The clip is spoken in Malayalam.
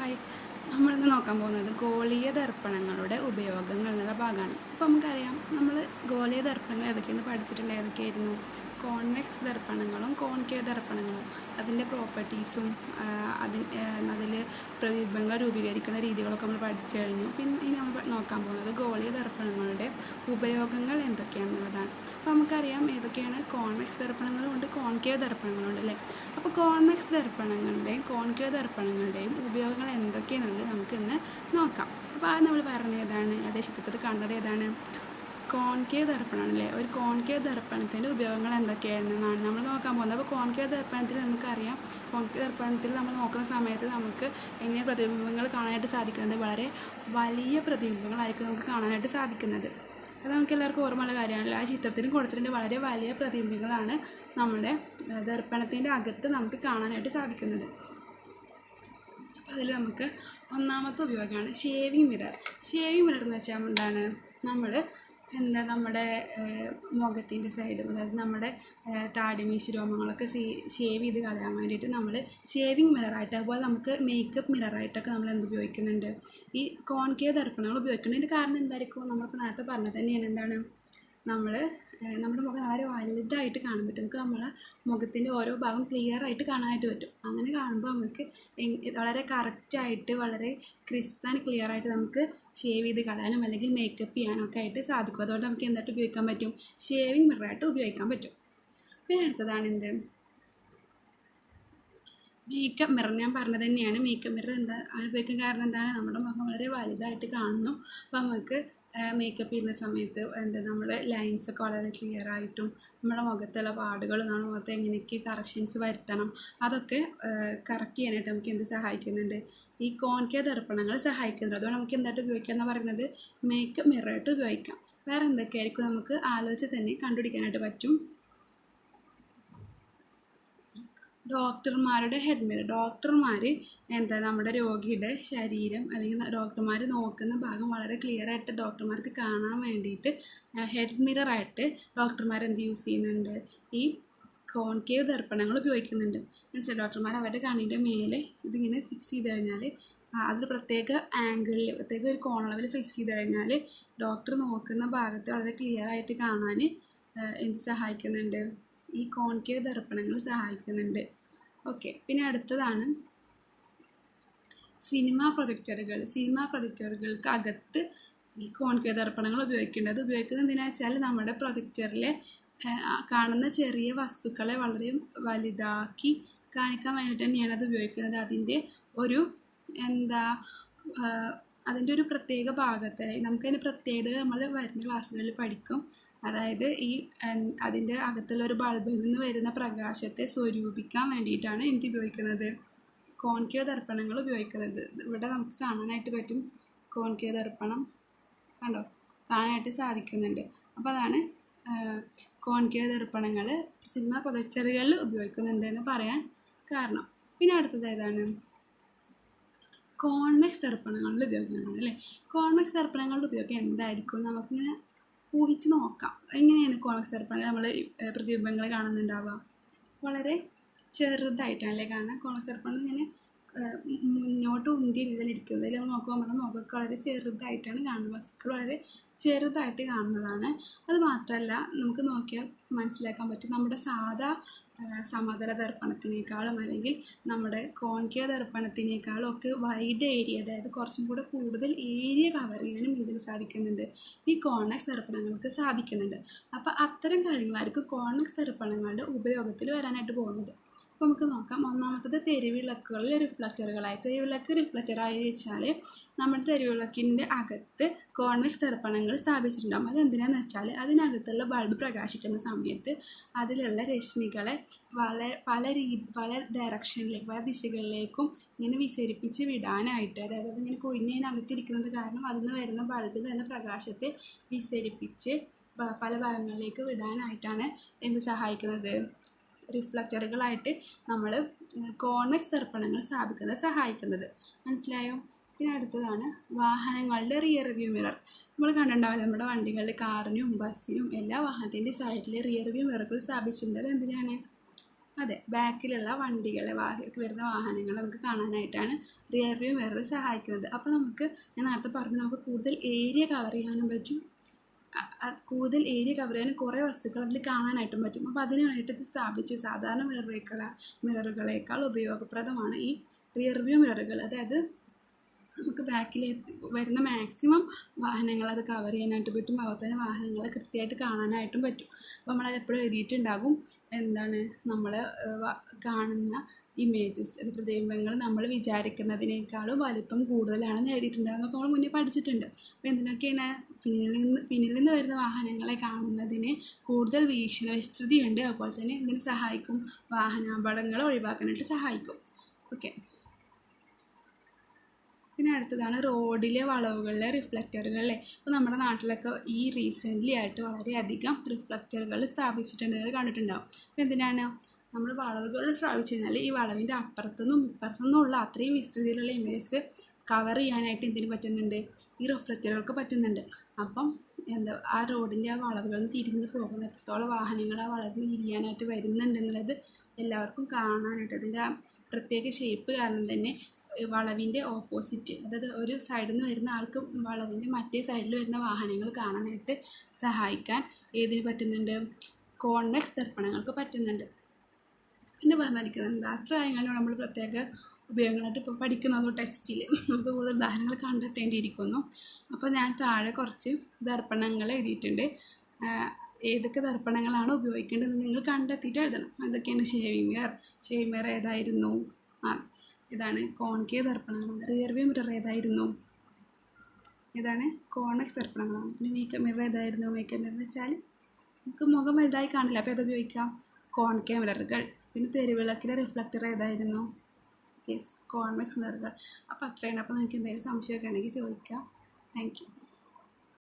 ഹായ്, നമ്മളിന്ന് നോക്കാൻ പോകുന്നത് ഗോളീയ ദർപ്പണങ്ങളുടെ ഉപയോഗങ്ങൾ എന്നുള്ള ഭാഗമാണ്. അപ്പോൾ നമുക്കറിയാം, നമ്മൾ ഗോളീയ ദർപ്പണങ്ങൾ ഏതൊക്കെയെന്ന് പഠിച്ചിട്ടുണ്ട്. ഏതൊക്കെയായിരുന്നു? കോൺവെക്സ് ദർപ്പണങ്ങളും കോൺകേവ് ദർപ്പണങ്ങളും, അതിൻ്റെ പ്രോപ്പർട്ടീസും അതിൽ പ്രതിബിംബങ്ങൾ രൂപീകരിക്കുന്ന രീതികളൊക്കെ നമ്മൾ പഠിച്ചു കഴിഞ്ഞു. പിന്നെ ഇനി നമ്മൾ നോക്കാൻ പോകുന്നത് ഗോളീയ ദർപ്പണങ്ങളുടെ ഉപയോഗങ്ങൾ എന്തൊക്കെയാണെന്നുള്ളതാണ്. അപ്പോൾ നമുക്കറിയാം ഏതൊക്കെയാണ്. കോൺവെക്സ് ദർപ്പണങ്ങളുണ്ട്, കോൺകേവ് ദർപ്പണങ്ങളുണ്ട് അല്ലേ. അപ്പോൾ കോൺവെക്സ് ദർപ്പണങ്ങളുടെയും കോൺകേവ് ദർപ്പണങ്ങളുടെയും ഉപയോഗങ്ങൾ എന്തൊക്കെയാണെന്നുള്ളത് നമുക്കിന്ന് നോക്കാം. അപ്പോൾ അത് നമ്മൾ പറഞ്ഞത് ഏതാണ്? അതേ ചിത്രത്തിൽ കണ്ടത് ഏതാണ്? കോൺകേവ് ദർപ്പണമാണല്ലേ. ഒരു കോൺകേവ് ദർപ്പണത്തിൻ്റെ ഉപയോഗങ്ങൾ എന്തൊക്കെയാണെന്നാണ് നമ്മൾ നോക്കാൻ പോകുന്നത്. അപ്പോൾ കോൺകേവ് ദർപ്പണത്തിൽ നമുക്കറിയാം, കോൺകേവ് ദർപ്പണത്തിൽ നമ്മൾ നോക്കുന്ന സമയത്ത് നമുക്ക് എങ്ങനെ പ്രതിബിംബങ്ങൾ കാണാനായിട്ട് സാധിക്കുന്നത്? വളരെ വലിയ പ്രതിബിംബങ്ങളായിരിക്കും നമുക്ക് കാണാനായിട്ട് സാധിക്കുന്നത്. അത് നമുക്ക് എല്ലാവർക്കും ഓർമ്മയുള്ള കാര്യമാണല്ലോ. ആ ചിത്രത്തിന് കൊടുത്തിട്ടുണ്ട് വളരെ വലിയ പ്രതിബിംബങ്ങളാണ് നമ്മുടെ ദർപ്പണത്തിൻ്റെ അകത്ത് നമുക്ക് കാണാനായിട്ട് സാധിക്കുന്നത്. അപ്പോൾ അതിൽ നമുക്ക് ഒന്നാമത്തെ ഉപയോഗമാണ് ഷേവിങ് മിറർ. ഷേവിങ് മിറർ എന്ന് വെച്ചാൽ എന്താണ്? നമ്മുടെ മുഖത്തിൻ്റെ സൈഡും, അതായത് നമ്മുടെ താടിമീശ രോമങ്ങളൊക്കെ ഷേവ് ചെയ്ത് കളയാൻ വേണ്ടിയിട്ട് നമ്മൾ ഷേവിങ് മിററായിട്ട്, അതുപോലെ നമുക്ക് മേക്കപ്പ് മിററായിട്ടൊക്കെ നമ്മൾ ഉപയോഗിക്കുന്നുണ്ട്. ഈ കോൺകേവ് ദർപ്പണങ്ങൾ ഉപയോഗിക്കുന്നതിൻ്റെ കാരണം എന്തായിരിക്കും? നമ്മളിപ്പോൾ നേരത്തെ പറഞ്ഞത് തന്നെയാണ്. എന്താണ്? നമ്മുടെ മുഖം വളരെ വലുതായിട്ട് കാണാൻ പറ്റും. നമുക്ക് നമ്മളെ മുഖത്തിൻ്റെ ഓരോ ഭാഗം ക്ലിയറായിട്ട് കാണാനായിട്ട് പറ്റും. അങ്ങനെ കാണുമ്പോൾ നമുക്ക് വളരെ കറക്റ്റായിട്ട്, വളരെ ക്രിസ്പ് ആൻഡ് ക്ലിയറായിട്ട് നമുക്ക് ഷേവ് ചെയ്ത് കളയാനും അല്ലെങ്കിൽ മേക്കപ്പ് ചെയ്യാനൊക്കെ ആയിട്ട് സാധിക്കും. അതുകൊണ്ട് നമുക്ക് എന്തായിട്ട് ഉപയോഗിക്കാൻ പറ്റും? ഷേവിങ് മിററായിട്ട് ഉപയോഗിക്കാൻ പറ്റും. പിന്നെ അടുത്തതാണ് എന്ത്? Makeup mirror. ഞാൻ പറഞ്ഞത് തന്നെയാണ്. മേക്കപ്പ് മിറർ ഉപയോഗിക്കാൻ കാരണം എന്താണ്? നമ്മുടെ മുഖം വളരെ വലുതായിട്ട് കാണുന്നു. അപ്പോൾ നമുക്ക് മേക്കപ്പ് ചെയ്യുന്ന സമയത്ത് നമ്മുടെ ലൈൻസൊക്കെ വളരെ ക്ലിയർ ആയിട്ടും, നമ്മുടെ മുഖത്തുള്ള പാടുകൾ, നമ്മുടെ മുഖത്ത് എങ്ങനെയൊക്കെ കറക്ഷൻസ് വരുത്തണം, അതൊക്കെ കറക്റ്റ് ചെയ്യാനായിട്ട് നമുക്ക് സഹായിക്കുന്നുണ്ട്? ഈ കോൺകേവ് ദർപ്പണങ്ങൾ സഹായിക്കുന്നുണ്ട്. അതുകൊണ്ട് നമുക്ക് എന്തായിട്ട് ഉപയോഗിക്കുക എന്ന് പറയുന്നത് മേക്കപ്പ് മിററായിട്ട് ഉപയോഗിക്കാം. വേറെ എന്തൊക്കെയായിരിക്കും നമുക്ക് ആലോചിച്ച് തന്നെ കണ്ടുപിടിക്കാനായിട്ട് പറ്റും? ഡോക്ടർമാരുടെ ഹെഡ് മിറർ. ഡോക്ടർമാർ നമ്മുടെ രോഗിയുടെ ശരീരം അല്ലെങ്കിൽ ഡോക്ടർമാർ നോക്കുന്ന ഭാഗം വളരെ ക്ലിയർ ആയിട്ട് ഡോക്ടർമാർക്ക് കാണാൻ വേണ്ടിയിട്ട് ഹെഡ് മിററായിട്ട് ഡോക്ടർമാർ യൂസ് ചെയ്യുന്നുണ്ട്? ഈ കോൺകേവ് ദർപ്പണങ്ങൾ ഉപയോഗിക്കുന്നുണ്ട്. എന്നുവെച്ചാൽ ഡോക്ടർമാർ അവരുടെ കണ്ണിൻ്റെ മേലെ ഇതിങ്ങനെ ഫിക്സ് ചെയ്ത് കഴിഞ്ഞാൽ, അതിൽ പ്രത്യേക ആംഗിളിൽ, പ്രത്യേക ഒരു കോണളവിൽ ഫിക്സ് ചെയ്ത് കഴിഞ്ഞാൽ ഡോക്ടർ നോക്കുന്ന ഭാഗത്ത് വളരെ ക്ലിയർ ആയിട്ട് കാണാൻ സഹായിക്കുന്നുണ്ട്? ഈ കോൺകേവ് ദർപ്പണങ്ങൾ സഹായിക്കുന്നുണ്ട്. ഓക്കെ. പിന്നെ അടുത്തതാണ് സിനിമാ പ്രൊജക്ടറുകൾ. സിനിമാ പ്രൊജക്ടറുകൾക്ക് അകത്ത് ഈ കോൺകേവ് ദർപ്പണങ്ങൾ ഉപയോഗിക്കുന്നത് എന്തിനാണെന്ന് വെച്ചാൽ, നമ്മുടെ പ്രൊജക്ടറിലെ കാണുന്ന ചെറിയ വസ്തുക്കളെ വളരെ വലുതാക്കി കാണിക്കാൻ വേണ്ടിയിട്ട് തന്നെയാണ് അത് ഉപയോഗിക്കുന്നത്. അതിൻ്റെ ഒരു പ്രത്യേക ഭാഗത്ത് നമുക്കതിൻ്റെ പ്രത്യേകത നമ്മൾ വരുന്ന ക്ലാസ്സുകളിൽ പഠിക്കും. അതായത് അതിൻ്റെ അകത്തുള്ള ഒരു ബൾബിൽ നിന്ന് വരുന്ന പ്രകാശത്തെ സ്വരൂപിക്കാൻ വേണ്ടിയിട്ടാണ് ഉപയോഗിക്കുന്നത്? കോൺകേവ് ദർപ്പണങ്ങൾ ഉപയോഗിക്കുന്നത്. ഇവിടെ നമുക്ക് കാണാനായിട്ട് പറ്റും. കോൺകേവ് ദർപ്പണം കണ്ടോ, കാണാനായിട്ട് സാധിക്കുന്നുണ്ട്. അപ്പോൾ അതാണ് കോൺകേവ് ദർപ്പണങ്ങൾ സിനിമ പ്രൊജക്ടറുകളിൽ ഉപയോഗിക്കുന്നുണ്ട് എന്ന് പറയാൻ കാരണം. പിന്നെ അടുത്തത് ഏതാണ്? കോൺവെക്സ് ദർപ്പണങ്ങളുടെ ഉപയോഗങ്ങളാണ് അല്ലേ. കോൺവെക്സ് ദർപ്പണങ്ങളുടെ ഉപയോഗം എന്തായിരിക്കും? നമുക്കിങ്ങനെ ഊഹിച്ച് നോക്കാം. എങ്ങനെയാണ് കോൺവെക്സ് ദർപ്പണങ്ങൾ നമ്മൾ പ്രതിബിംബങ്ങൾ കാണുന്നുണ്ടാവുക? വളരെ ചെറുതായിട്ടാണല്ലേ കാണുക. കോൺവെക്സ് ദർപ്പണം ഇങ്ങനെ മുന്നോട്ട് ഉന്തിയ രീതിയിൽ ഇരിക്കുന്നത്. നമ്മൾ നോക്കുമ്പോൾ നമ്മുടെ മുഖമൊക്കെ വളരെ ചെറുതായിട്ടാണ് കാണുന്നത്. വസ്തുക്കൾ വളരെ ചെറുതായിട്ട് കാണുന്നതാണ്. അത് മാത്രമല്ല, നമുക്ക് നോക്കിയാൽ മനസ്സിലാക്കാൻ പറ്റും, നമ്മുടെ സാധാ സമതല ദർപ്പണത്തിനേക്കാളും അല്ലെങ്കിൽ നമ്മുടെ കോൺകേവ് ദർപ്പണത്തിനേക്കാളും ഒക്കെ വൈഡ് ഏരിയ, അതായത് കുറച്ചും കൂടെ കൂടുതൽ ഏരിയ കവർ ചെയ്യാനും ഇതിന് സാധിക്കുന്നുണ്ട്. ഈ കോൺവെക്സ് ദർപ്പണങ്ങൾക്ക് സാധിക്കുന്നുണ്ട്. അപ്പോൾ അത്തരം കാര്യങ്ങളായിരിക്കും കോൺവെക്സ് ദർപ്പണങ്ങളുടെ ഉപയോഗത്തിൽ വരാനായിട്ട് പോകുന്നത്. അപ്പോൾ നമുക്ക് നോക്കാം. ഒന്നാമത്തത് തെരുവിളക്കുകളിൽ റിഫ്ലക്ടറുകളായി. റിഫ്ലക്ടറായി വെച്ചാൽ നമ്മുടെ തെരുവിളക്കിൻ്റെ അകത്ത് കോൺവെക്സ് ദർപ്പണങ്ങൾ സ്ഥാപിച്ചിട്ടുണ്ടാകും. അതെന്തിനാണെന്ന് വെച്ചാൽ, അതിനകത്തുള്ള ബൾബ് പ്രകാശിക്കുന്ന സമയത്ത് അതിലുള്ള രശ്മികളെ പല ഡയറക്ഷനിലേക്ക്, പല ദിശകളിലേക്കും ഇങ്ങനെ വിസരിപ്പിച്ച് വിടാനായിട്ട്, അതായത് അതിങ്ങനെ കുഴിഞ്ഞതിനകത്തിരിക്കുന്നത് കാരണം അതിൽ നിന്ന് വരുന്ന ബൾബിൽ നിന്ന് പ്രകാശത്തെ വിസരിപ്പിച്ച് പല ഭാഗങ്ങളിലേക്ക് വിടാനായിട്ടാണ് സഹായിക്കുന്നത്? റിഫ്ലക്ടറുകളായിട്ട് നമ്മൾ കോൺവെക്സ് ദർപ്പണങ്ങൾ സഹായിക്കുന്നത്. മനസ്സിലായോ? പിന്നെ അടുത്തതാണ് വാഹനങ്ങളുടെ റിയർ വ്യൂ മിറർ. നമ്മൾ കണ്ടിട്ടുണ്ടാവില്ല, നമ്മുടെ വണ്ടികളിൽ, കാറിനും ബസ്സിനും എല്ലാ വാഹനത്തിൻ്റെ സൈഡിൽ റിയർ വ്യൂ മിററുകൾ സ്ഥാപിച്ചിട്ടുണ്ട്. അത് എന്തിനാണ്? അതെ, ബാക്കിലുള്ള വണ്ടികളെ വരുന്ന വാഹനങ്ങൾ നമുക്ക് കാണാനായിട്ടാണ് റിയർ വ്യൂ മിറർ സഹായിക്കുന്നത്. അപ്പോൾ ഞാൻ നേരത്തെ പറഞ്ഞു, നമുക്ക് കൂടുതൽ ഏരിയ കവർ ചെയ്യാനും പറ്റും. കൂടുതൽ ഏരിയ കവർ ചെയ്യാനും കുറേ വസ്തുക്കൾ അതിൽ കാണാനായിട്ടും പറ്റും. അപ്പോൾ അതിന് വേണ്ടിയിട്ട് ഇത് സ്ഥാപിച്ച് സാധാരണ മിററുകളേക്കാൾ ഉപയോഗപ്രദമാണ് ഈ റിയർ വ്യൂ മിററുകൾ. അതായത് നമുക്ക് ബാക്കിൽ വരുന്ന മാക്സിമം വാഹനങ്ങൾ അത് കവർ ചെയ്യാനായിട്ട് പറ്റും. അതുപോലെ തന്നെ വാഹനങ്ങളെ കൃത്യമായിട്ട് കാണാനായിട്ടും പറ്റും. അപ്പോൾ നമ്മളത് എപ്പോഴും എഴുതിയിട്ടുണ്ടാകും, നമ്മൾ കാണുന്ന ഇമേജസ്, അത് പ്രതിബിംബങ്ങൾ നമ്മൾ വിചാരിക്കുന്നതിനേക്കാളും വലിപ്പം കൂടുതലാണെന്ന് എഴുതിയിട്ടുണ്ടാകും. അതൊക്കെ നമ്മൾ മുന്നേ പഠിച്ചിട്ടുണ്ട്. അപ്പോൾ എന്തിനൊക്കെയാണ് പിന്നിൽ നിന്ന് വരുന്ന വാഹനങ്ങളെ കാണുന്നതിന് കൂടുതൽ വീക്ഷണ വിസ്തൃതിയുണ്ട്. അതുപോലെ തന്നെ ഇതിന് സഹായിക്കും, വാഹനാപകടങ്ങൾ ഒഴിവാക്കാനായിട്ട് സഹായിക്കും. ഓക്കെ, പിന്നെ അടുത്തതാണ് റോഡിലെ വളവുകളിലെ റിഫ്ലക്ടറുകൾ. ഇപ്പോൾ നമ്മുടെ നാട്ടിലൊക്കെ ഈ റീസെൻ്റ്ലി ആയിട്ട് വളരെയധികം റിഫ്ലക്ടറുകൾ സ്ഥാപിച്ചിട്ടുണ്ടെന്ന് കണ്ടിട്ടുണ്ടാകും. അപ്പോൾ എന്തിനാണ് നമ്മൾ വളവുകൾ സ്ഥാപിച്ചു കഴിഞ്ഞാൽ ഈ വളവിൻ്റെ അപ്പുറത്തുനിന്നും ഇപ്പുറത്തുനിന്നുള്ള അത്രയും വിസ്തൃതിയിലുള്ള ഇമേജസ് കവർ ചെയ്യാനായിട്ട് എന്തിനു പറ്റുന്നുണ്ട്, ഈ റിഫ്ലക്ടറുകൾക്ക് പറ്റുന്നുണ്ട്. അപ്പം ആ റോഡിൻ്റെ ആ വളവുകളിൽ നിന്ന് തിരിഞ്ഞ് പോകുന്ന എത്രത്തോളം വാഹനങ്ങൾ ആ വളവിൽ നിന്ന് തിരിയാനായിട്ട് വരുന്നുണ്ടെന്നുള്ളത് എല്ലാവർക്കും കാണാനായിട്ട്, അതിൻ്റെ ആ പ്രത്യേക ഷേപ്പ് കാരണം തന്നെ വളവിൻ്റെ ഓപ്പോസിറ്റ്, അതായത് ഒരു സൈഡിൽ നിന്ന് വരുന്ന ആൾക്ക് വളവിൻ്റെ മറ്റേ സൈഡിൽ വരുന്ന വാഹനങ്ങൾ കാണാനായിട്ട് സഹായിക്കാൻ ഏതിന് പറ്റുന്നുണ്ട്, കോൺവെക്സ് ദർപ്പണങ്ങൾക്ക് പറ്റുന്നുണ്ട്. പിന്നെ പറഞ്ഞിരിക്കുന്നത് അത്ര കാര്യങ്ങളും നമ്മൾ പ്രത്യേക ഉപയോഗങ്ങളായിട്ട് ഇപ്പോൾ പഠിക്കുന്നതോ ടെക്സ്റ്റിൽ നമുക്ക് കൂടുതൽ ഉദാഹരണങ്ങൾ കണ്ടെത്തേണ്ടിയിരിക്കുന്നു. അപ്പോൾ ഞാൻ താഴെ കുറച്ച് ദർപ്പണങ്ങൾ എഴുതിയിട്ടുണ്ട്. ഏതൊക്കെ ദർപ്പണങ്ങളാണ് ഉപയോഗിക്കേണ്ടതെന്ന് നിങ്ങൾ കണ്ടെത്തിയിട്ട് എഴുതണം. അതൊക്കെയാണ് ഷേവിംഗ് മിറർ ഏതായിരുന്നു, ഇതാണ് കോൺകേവ് ദർപ്പണങ്ങളാണ്. റിയർ വ്യൂ മിറർ ഏതായിരുന്നു, ഇതാണ് കോൺവെക്സ് ദർപ്പണങ്ങളാണ്. പിന്നെ മേക്കപ്പ് മിറർ ഏതായിരുന്നു, മേക്കപ്പ് മിറർ എന്ന് വെച്ചാൽ നമുക്ക് മുഖം വലുതായി കാണില്ല, അപ്പോൾ ഉപയോഗിക്കാം കോൺകേവ് മിററുകൾ. പിന്നെ തെരുവിളക്കിലെ റിഫ്ലക്ടർ ഏതായിരുന്നു, കോൺവെക്സ് മിററുകൾ. അപ്പോൾ അത്രയാണ്. അപ്പോൾ നിങ്ങൾക്ക് എന്തെങ്കിലും സംശയമൊക്കെ ഉണ്ടെങ്കിൽ ചോദിക്കാം. Thank you.